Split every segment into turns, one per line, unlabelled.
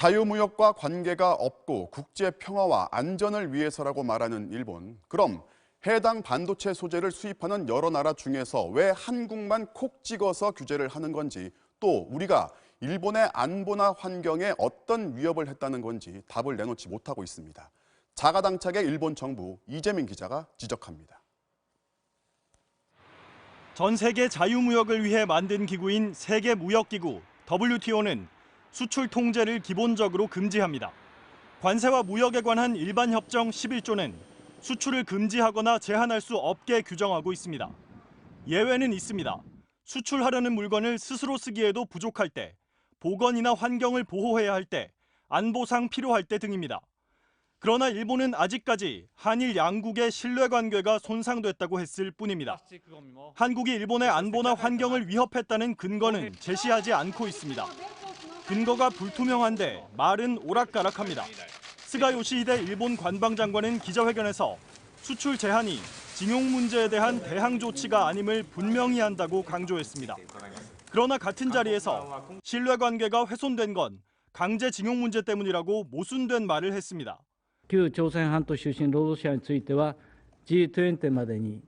자유무역과 관계가 없고 국제 평화와 안전을 위해서라고 말하는 일본. 그럼 해당 반도체 소재를 수입하는 여러 나라 중에서 왜 한국만 콕 찍어서 규제를 하는 건지, 또 우리가 일본의 안보나 환경에 어떤 위협을 했다는 건지 답을 내놓지 못하고 있습니다. 자가당착의 일본 정부, 이재민 기자가 지적합니다.
전 세계 자유무역을 위해 만든 기구인 세계무역기구 WTO는 수출 통제를 기본적으로 금지합니다. 관세와 무역에 관한 일반 협정 11조는 수출을 금지하거나 제한할 수 없게 규정하고 있습니다. 예외는 있습니다. 수출하려는 물건을 스스로 쓰기에도 부족할 때, 보건이나 환경을 보호해야 할 때, 안보상 필요할 때 등입니다. 그러나 일본은 아직까지 한일 양국의 신뢰관계가 손상됐다고 했을 뿐입니다. 한국이 일본의 안보나 환경을 위협했다는 근거는 제시하지 않고 있습니다. 근거가 불투명한데 말은 오락가락합니다. 스가 요시히데 일본 관방장관은 기자회견에서 수출 제한이 징용 문제에 대한 대항 조치가 아님을 분명히 한다고 강조했습니다. 그러나 같은 자리에서 신뢰관계가 훼손된 건 강제 징용 문제 때문이라고 모순된 말을 했습니다.
旧朝鮮半島出身労働者については G20 までに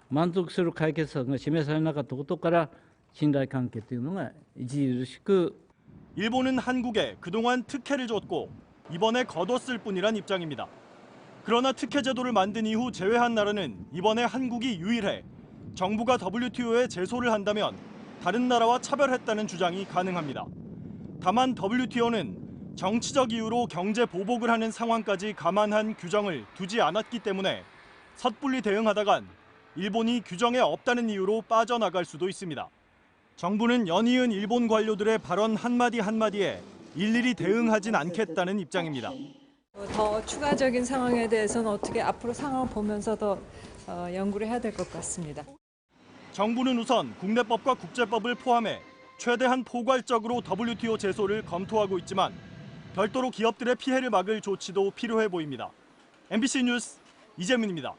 満足する解決策が示されなかったことから信頼関係というのが著しく
일본은 한국에 그동안 특혜를 줬고 이번에 거뒀을 뿐이란 입장입니다. 그러나 특혜 제도를 만든 이후 제외한 나라는 이번에 한국이 유일해 정부가 WTO에 제소를 한다면 다른 나라와 차별했다는 주장이 가능합니다. 다만 WTO는 정치적 이유로 경제 보복을 하는 상황까지 감안한 규정을 두지 않았기 때문에 섣불리 대응하다간 일본이 규정에 없다는 이유로 빠져나갈 수도 있습니다. 정부는 연이은 일본 관료들의 발언 한마디 한마디에 일일이 대응하진 않겠다는 입장입니다.
더 추가적인 상황에 대해서는 어떻게 앞으로 상황을 보면서 더 연구를 해야 될 것 같습니다.
정부는 우선 국내법과 국제법을 포함해 최대한 포괄적으로 WTO 제소를 검토하고 있지만 별도로 기업들의 피해를 막을 조치도 필요해 보입니다. MBC 뉴스 이재민입니다.